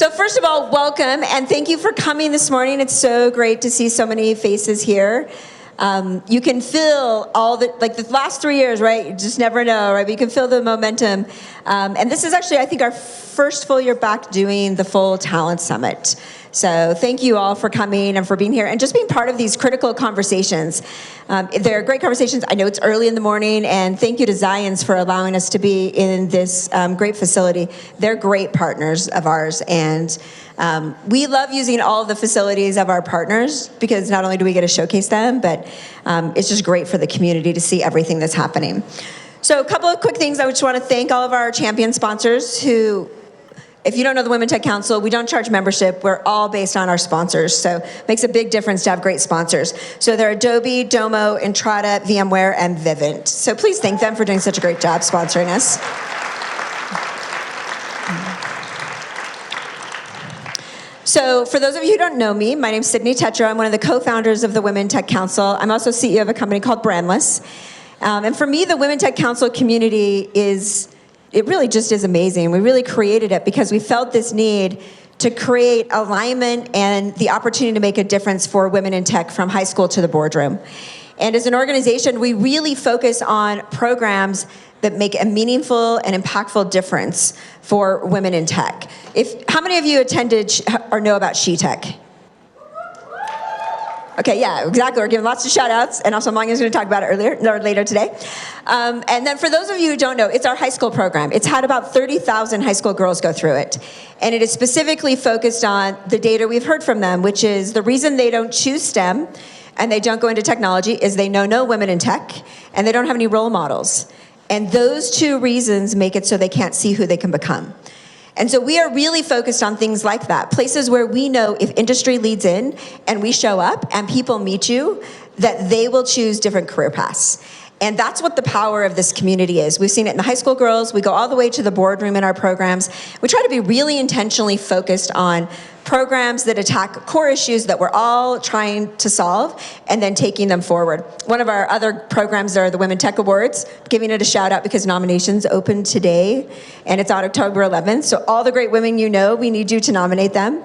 So first of all, welcome, and thank you for coming this morning. It's so great to see so many faces here. You can feel all the last 3 years, right? You just never know, right? But you can feel the momentum. And this is actually, I think, our first full year back doing the full Talent Summit. So thank you all for coming and for being here and just being part of these critical conversations. They're great conversations. I know it's early in the morning, and thank you to Zions for allowing us to be in this great facility. They're great partners of ours, and we love using all of the facilities of our partners because not only do we get to showcase them, but it's just great for the community to see everything that's happening. So a couple of quick things. I just want to thank all of our champion sponsors who, if you don't know the Women Tech Council, we don't charge membership. We're all based on our sponsors, so it makes a big difference to have great sponsors. So they're Adobe, Domo, Entrada, VMware, and Vivint. So please thank them for doing such a great job sponsoring us. So for those of you who don't know me, my name's Cydni Tetro. I'm one of the co-founders of the Women Tech Council. I'm also CEO of a company called Brandless. And for me, the Women Tech Council community it really just is amazing. We really created it because we felt this need to create alignment and the opportunity to make a difference for women in tech from high school to the boardroom. And as an organization, we really focus on programs that make a meaningful and impactful difference for women in tech. How many of you attended or know about SheTech? Okay, yeah, exactly. We're giving lots of shout outs, and also Manya's going to talk about it later today. And then for those of you who don't know, it's our high school program. It's had about 30,000 high school girls go through it. And it is specifically focused on the data we've heard from them, which is the reason they don't choose STEM and they don't go into technology is they know no women in tech, and they don't have any role models. And those two reasons make it so they can't see who they can become. And so we are really focused on things like that, places where we know if industry leads in and we show up and people meet you, that they will choose different career paths. And that's what the power of this community is. We've seen it in the high school girls. We go all the way to the boardroom in our programs. We try to be really intentionally focused on programs that attack core issues that we're all trying to solve and then taking them forward. One of our other programs are the Women Tech Awards, giving it a shout out because nominations open today and it's on October 11th. So all the great women you know, we need you to nominate them.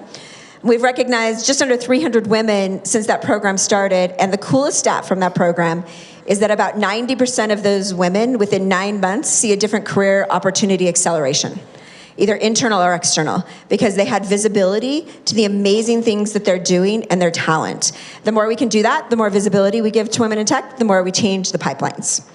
We've recognized just under 300 women since that program started, and the coolest stat from that program is that about 90% of those women within 9 months see a different career opportunity acceleration, either internal or external, because they had visibility to the amazing things that they're doing and their talent. The more we can do that, the more visibility we give to women in tech, the more we change the pipelines.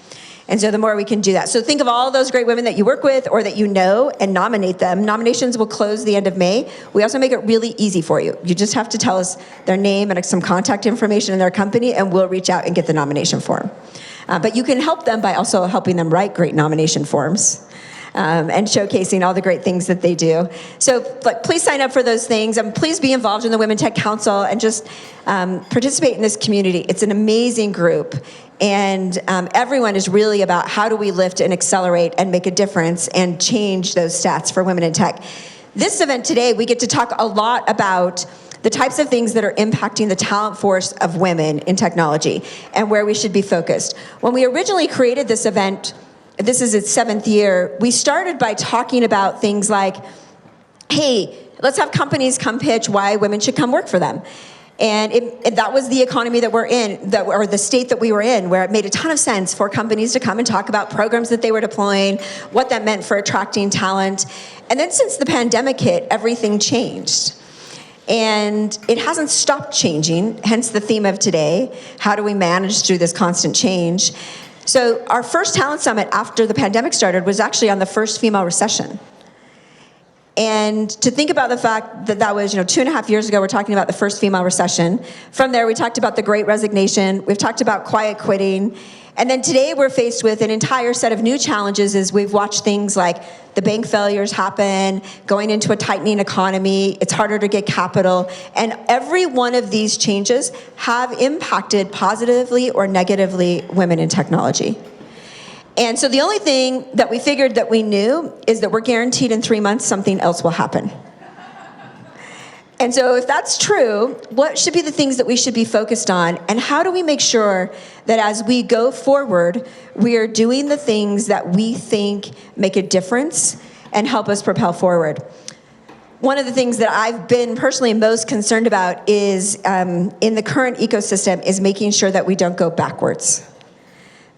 And so the more we can do that. So think of all those great women that you work with or that you know and nominate them. Nominations will close the end of May. We also make it really easy for you. You just have to tell us their name and some contact information in their company, and we'll reach out and get the nomination form. But you can help them by also helping them write great nomination forms. And showcasing all the great things that they do. So please sign up for those things, and please be involved in the Women Tech Council and just participate in this community. It's an amazing group, and everyone is really about how do we lift and accelerate and make a difference and change those stats for women in tech. This event today, we get to talk a lot about the types of things that are impacting the talent force of women in technology and where we should be focused. When we originally created this event, this is its 7th year, we started by talking about things like, hey, let's have companies come pitch why women should come work for them. And that was the economy that we're in, or the state that we were in, where it made a ton of sense for companies to come and talk about programs that they were deploying, what that meant for attracting talent. And then since the pandemic hit, everything changed. And it hasn't stopped changing, hence the theme of today, how do we manage through this constant change? So our first talent summit after the pandemic started was actually on the first female recession. And to think about the fact that that was, 2.5 years ago, we're talking about the first female recession. From there, we talked about the Great Resignation. We've talked about quiet quitting. And then today we're faced with an entire set of new challenges as we've watched things like the bank failures happen, going into a tightening economy, it's harder to get capital. And every one of these changes have impacted positively or negatively women in technology. And so the only thing that we figured that we knew is that we're guaranteed in 3 months something else will happen. And so if that's true, what should be the things that we should be focused on? And how do we make sure that as we go forward, we are doing the things that we think make a difference and help us propel forward? one of the things that I've been personally most concerned about is in the current ecosystem is making sure that we don't go backwards.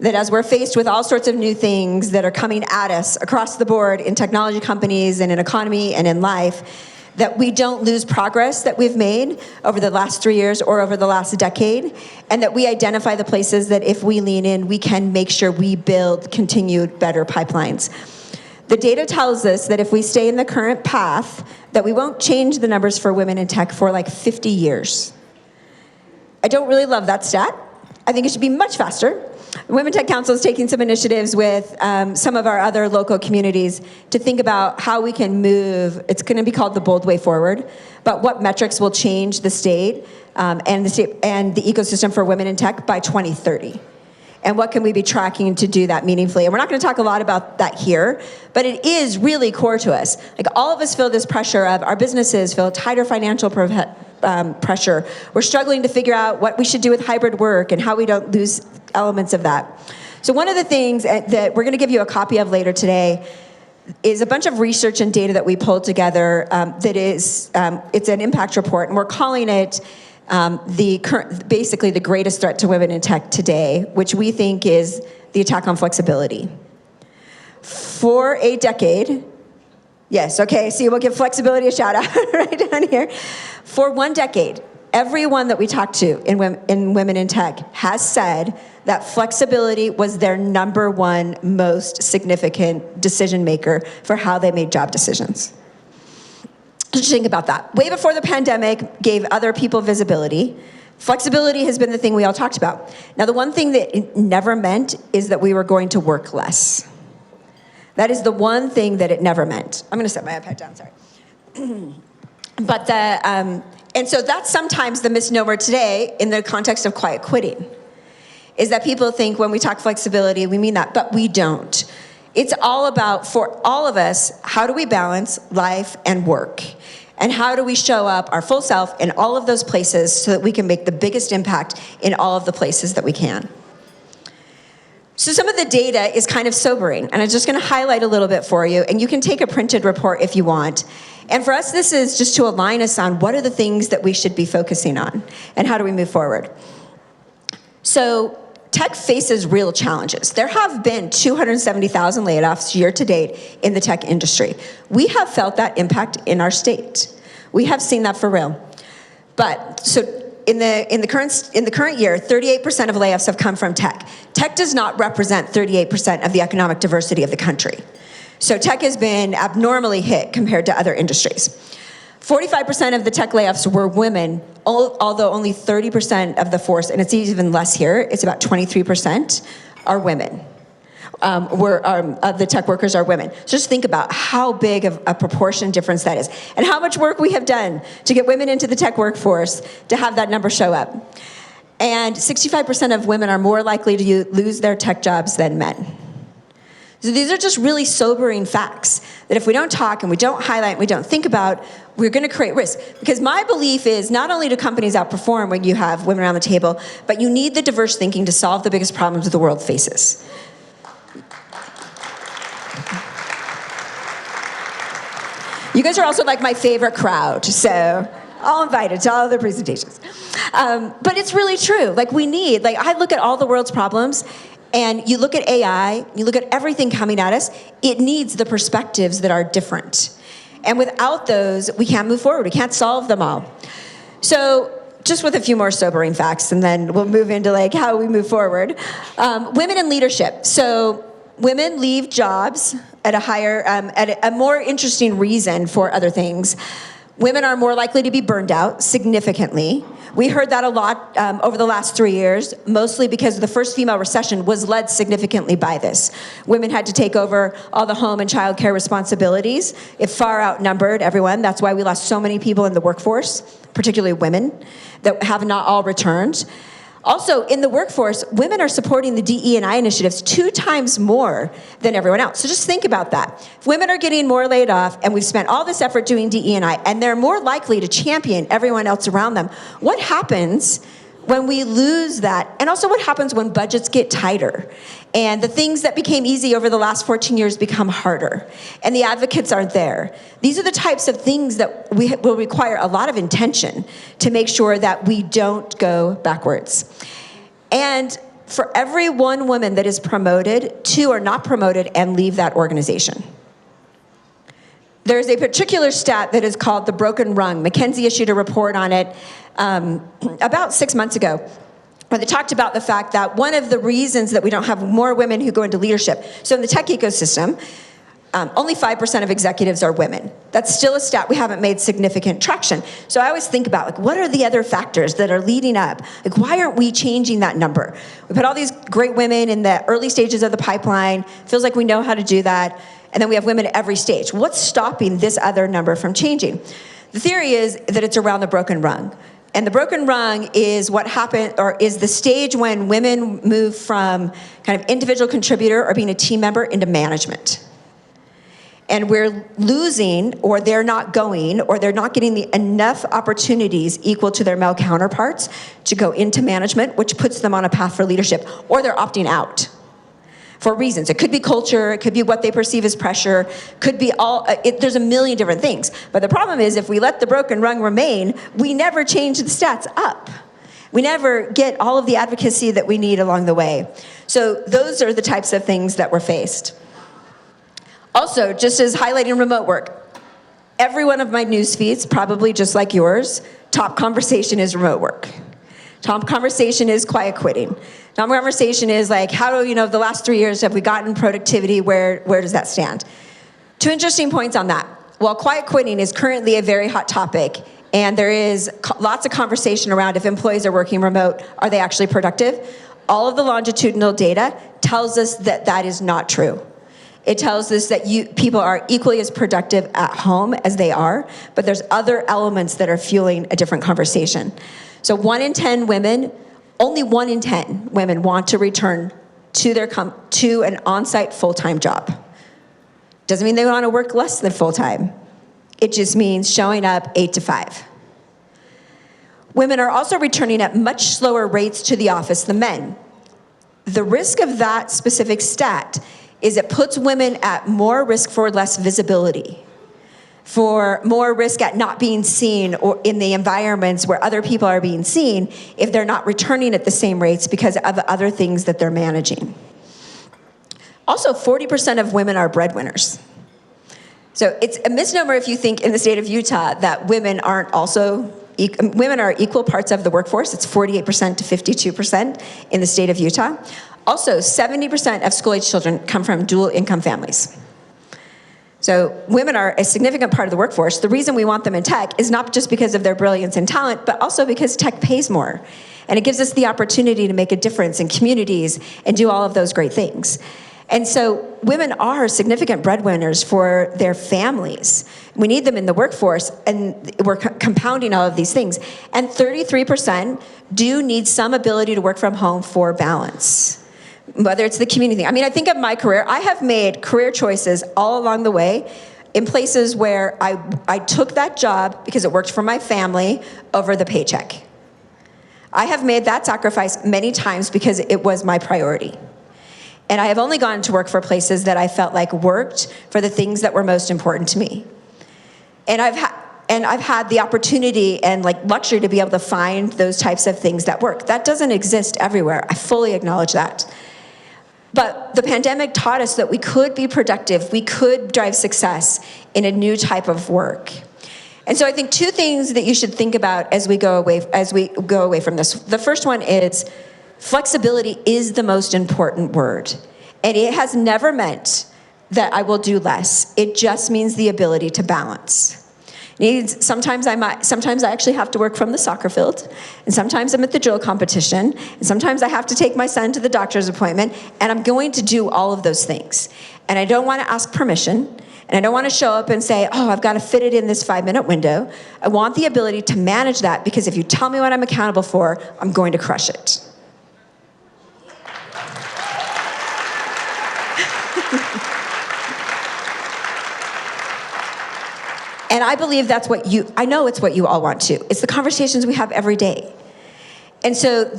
That as we're faced with all sorts of new things that are coming at us across the board in technology companies and in economy and in life, that we don't lose progress that we've made over the last 3 years or over the last decade, and that we identify the places that if we lean in, we can make sure we build continued better pipelines. The data tells us that if we stay in the current path, that we won't change the numbers for women in tech for like 50 years. I don't really love that stat. I think it should be much faster. The Women Tech Council is taking some initiatives with some of our other local communities to think about how we can move. It's going to be called the Bold Way Forward, but what metrics will change the state and the ecosystem for women in tech by 2030. And what can we be tracking to do that meaningfully? And we're not going to talk a lot about that here, but it is really core to us. Like, all of us feel this pressure of our businesses feel tighter financial pressure. We're struggling to figure out what we should do with hybrid work and how we don't lose elements of that. So one of the things that we're going to give you a copy of later today is a bunch of research and data that we pulled together that is, it's an impact report, and we're calling it basically the greatest threat to women in tech today, which we think is the attack on flexibility. For a decade, yes, okay, so we'll give flexibility a shout out right down here. For 1 decade, everyone that we talked to in Women in Tech has said that flexibility was their number one most significant decision maker for how they made job decisions. Just think about that. Way before the pandemic gave other people visibility, flexibility has been the thing we all talked about. Now, the one thing that it never meant is that we were going to work less. That is the one thing that it never meant. I'm going to set my iPad down, sorry. But and so that's sometimes the misnomer today in the context of quiet quitting, is that people think when we talk flexibility, we mean that, but we don't. It's all about, for all of us, how do we balance life and work? And how do we show up our full self in all of those places so that we can make the biggest impact in all of the places that we can? So some of the data is kind of sobering, and I'm just going to highlight a little bit for you, and you can take a printed report if you want. And for us, this is just to align us on what are the things that we should be focusing on, and how do we move forward. So tech faces real challenges. There have been 270,000 layoffs year to date in the tech industry. We have felt that impact in our state. We have seen that for real. But so in the current year, 38% of layoffs have come from tech. Tech does not represent 38% of the economic diversity of the country. So tech has been abnormally hit compared to other industries. 45% of the tech layoffs were women, although only 30% of the force, and it's even less here, it's about 23%, are women. Of the tech workers are women. So just think about how big of a proportion difference that is, and how much work we have done to get women into the tech workforce to have that number show up. And 65% of women are more likely to lose their tech jobs than men. So these are just really sobering facts that if we don't talk and we don't highlight and we don't think about, we're going to create risk. Because my belief is not only do companies outperform when you have women around the table, but you need the diverse thinking to solve the biggest problems the world faces. You guys are also like my favorite crowd, so all invited to all of the presentations. But it's really true. Like, we need, like, I look at all the world's problems, and you look at AI, you look at everything coming at us, it needs the perspectives that are different. And without those, we can't move forward. We can't solve them all. So just with a few more sobering facts, and then we'll move into like how we move forward. Women in leadership. So women leave jobs at a higher, at a more interesting reason for other things. Women are more likely to be burned out significantly. We heard that a lot over the last 3 years, mostly because the first female recession was led significantly by this. Women had to take over all the home and child care responsibilities. It far outnumbered everyone. That's why we lost so many people in the workforce, particularly women, that have not all returned. Also, in the workforce, women are supporting the DE&I initiatives 2 times more than everyone else. So just think about that. If women are getting more laid off, and we've spent all this effort doing DE&I, and they're more likely to champion everyone else around them, what happens when we lose that, and also what happens when budgets get tighter, and the things that became easy over the last 14 years become harder, and the advocates aren't there. These are the types of things that will require a lot of intention to make sure that we don't go backwards. And for every one woman that is promoted, 2 are not promoted and leave that organization. There's a particular stat that is called the broken rung. McKinsey issued a report on it about 6 months ago, where they talked about the fact that one of the reasons that we don't have more women who go into leadership, so in the tech ecosystem, only 5% of executives are women. That's still a stat we haven't made significant traction. So I always think about, like, what are the other factors that are leading up? Like, why aren't we changing that number? We put all these great women in the early stages of the pipeline, feels like we know how to do that, and then we have women at every stage. What's stopping this other number from changing? The theory is that it's around the broken rung. And the broken rung is what happened, or is the stage when women move from kind of individual contributor or being a team member into management. And we're losing, or they're not going, or they're not getting enough opportunities equal to their male counterparts to go into management, which puts them on a path for leadership, or they're opting out for reasons. It could be culture, it could be what they perceive as pressure, could be there's a million different things. But the problem is, if we let the broken rung remain, we never change the stats up. We never get all of the advocacy that we need along the way. So those are the types of things that we're faced. Also, just as highlighting remote work, every one of my news feeds, probably just like yours, top conversation is remote work. Top conversation is quiet quitting. Top conversation is like, how do, the last 3 years, have we gotten productivity? Where does that stand? 2 interesting points on that. While quiet quitting is currently a very hot topic, and there is lots of conversation around if employees are working remote, are they actually productive? All of the longitudinal data tells us that that is not true. It tells us that people are equally as productive at home as they are, but there's other elements that are fueling a different conversation. So 1 in 10 women, only 1 in 10 women want to return to an on-site full-time job. Doesn't mean they want to work less than full-time. It just means showing up 8 to 5. Women are also returning at much slower rates to the office than men. The risk of that specific stat is it puts women at more risk for less visibility, for more risk at not being seen or in the environments where other people are being seen if they're not returning at the same rates because of other things that they're managing. Also, 40% of women are breadwinners. So it's a misnomer if you think in the state of Utah that women are equal parts of the workforce. It's 48% to 52% in the state of Utah. Also, 70% of school-age children come from dual income families. So women are a significant part of the workforce. The reason we want them in tech is not just because of their brilliance and talent, but also because tech pays more. And it gives us the opportunity to make a difference in communities and do all of those great things. And so women are significant breadwinners for their families. We need them in the workforce, and we're compounding all of these things. And 33% do need some ability to work from home for balance. Whether it's the community thing. I mean, I think of my career. I have made career choices all along the way in places where I took that job because it worked for my family over the paycheck. I have made that sacrifice many times because it was my priority. And I have only gone to work for places that I felt like worked for the things that were most important to me. And I've had the opportunity and luxury to be able to find those types of things that work. That doesn't exist everywhere. I fully acknowledge that. But the pandemic taught us that we could be productive, we could drive success in a new type of work. And so I think 2 things that you should think about as we go away from this. The first one is flexibility is the most important word. And it has never meant that I will do less. It just means the ability to balance. Sometimes I actually have to work from the soccer field, and sometimes I'm at the drill competition, and sometimes I have to take my son to the doctor's appointment, and I'm going to do all of those things. And I don't want to ask permission, and I don't want to show up and say, oh, I've got to fit it in this 5-minute window. I want the ability to manage that, because if you tell me what I'm accountable for, I'm going to crush it. And I believe I know it's what you all want too. It's the conversations we have every day. And so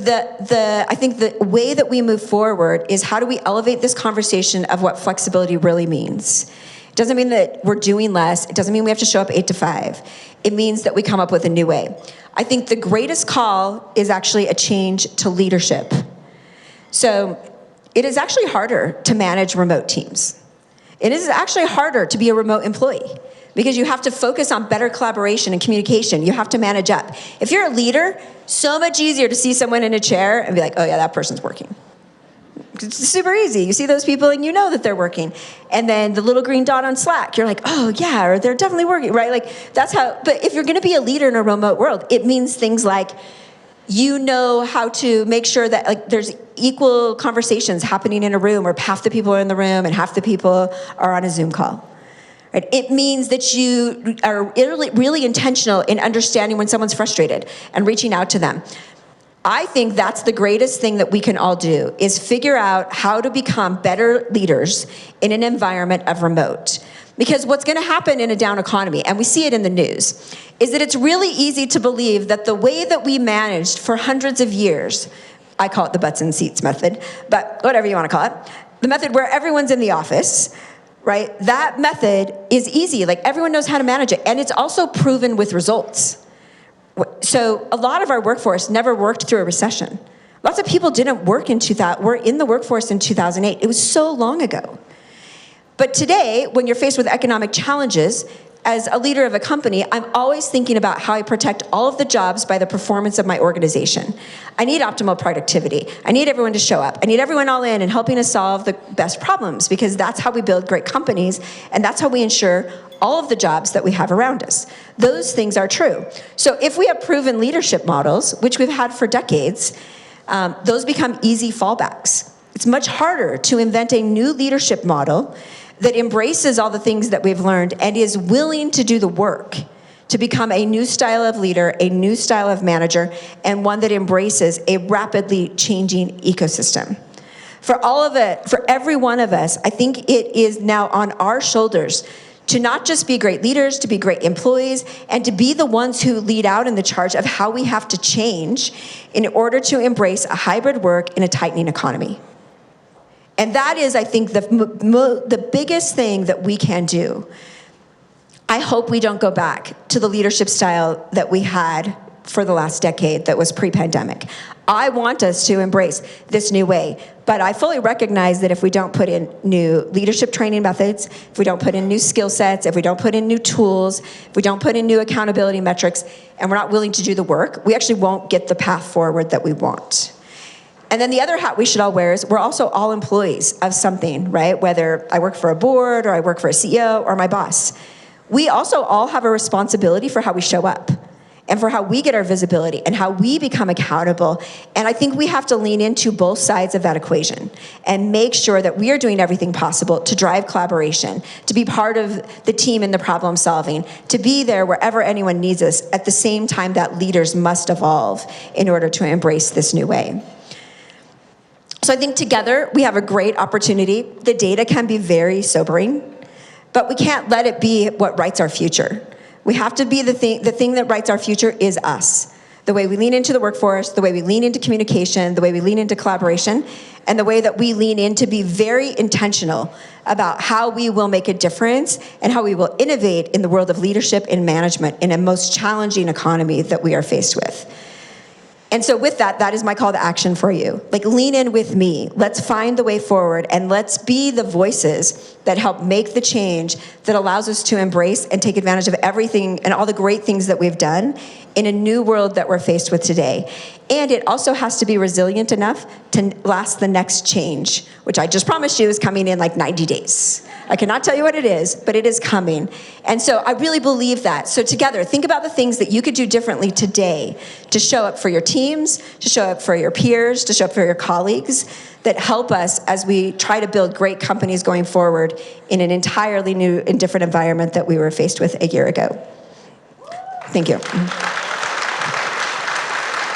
I think the way that we move forward is how do we elevate this conversation of what flexibility really means? It doesn't mean that we're doing less. It doesn't mean we have to show up 8 to 5. It means that we come up with a new way. I think the greatest call is actually a change to leadership. So it is actually harder to manage remote teams. It is actually harder to be a remote employee because you have to focus on better collaboration and communication. You have to manage up. If you're a leader, so much easier to see someone in a chair and be like, oh yeah, that person's working. It's super easy. You see those people and you know that they're working. And then the little green dot on Slack, you're like, oh yeah, or they're definitely working, right? Like that's how, but if you're gonna be a leader in a remote world, it means things like, you know how to make sure that like there's equal conversations happening in a room, or half the people are in the room and half the people are on a Zoom call. Right? It means that you are really intentional in understanding when someone's frustrated and reaching out to them. I think that's the greatest thing that we can all do, is figure out how to become better leaders in an environment of remote. Because what's going to happen in a down economy, and we see it in the news, is that it's really easy to believe that the way that we managed for hundreds of years, I call it the butts and seats method, but whatever you want to call it, the method where everyone's in the office, right? That method is easy. Like everyone knows how to manage it, and it's also proven with results. So a lot of our workforce never worked through a recession. Lots of people didn't work were in the workforce in 2008. It was so long ago. But today, when you're faced with economic challenges, as a leader of a company, I'm always thinking about how I protect all of the jobs by the performance of my organization. I need optimal productivity. I need everyone to show up. I need everyone all in and helping us solve the best problems, because that's how we build great companies, and that's how we ensure all of the jobs that we have around us. Those things are true. So if we have proven leadership models, which we've had for decades, those become easy fallbacks. It's much harder to invent a new leadership model that embraces all the things that we've learned and is willing to do the work to become a new style of leader, a new style of manager, and one that embraces a rapidly changing ecosystem. For every one of us, I think it is now on our shoulders to not just be great leaders, to be great employees, and to be the ones who lead out in the charge of how we have to change in order to embrace a hybrid work in a tightening economy. And that is, I think, the biggest thing that we can do. I hope we don't go back to the leadership style that we had for the last decade that was pre-pandemic. I want us to embrace this new way, but I fully recognize that if we don't put in new leadership training methods, if we don't put in new skill sets, if we don't put in new tools, if we don't put in new accountability metrics, and we're not willing to do the work, we actually won't get the path forward that we want. And then the other hat we should all wear is we're also all employees of something, right? Whether I work for a board or I work for a CEO or my boss. We also all have a responsibility for how we show up and for how we get our visibility and how we become accountable. And I think we have to lean into both sides of that equation and make sure that we are doing everything possible to drive collaboration, to be part of the team in the problem solving, to be there wherever anyone needs us, at the same time that leaders must evolve in order to embrace this new way. So I think together we have a great opportunity. The data can be very sobering, but we can't let it be what writes our future. We have to be the thing that writes our future is us. The way we lean into the workforce, the way we lean into communication, the way we lean into collaboration, and the way that we lean in to be very intentional about how we will make a difference and how we will innovate in the world of leadership and management in a most challenging economy that we are faced with. And so with that, that is my call to action for you. Like, lean in with me. Let's find the way forward, and let's be the voices that help make the change that allows us to embrace and take advantage of everything and all the great things that we've done in a new world that we're faced with today. And it also has to be resilient enough to last the next change, which I just promised you is coming in like 90 days. I cannot tell you what it is, but it is coming. And so I really believe that. So together, think about the things that you could do differently today to show up for your teams, to show up for your peers, to show up for your colleagues, that help us as we try to build great companies going forward in an entirely new and different environment that we were faced with a year ago. Thank you.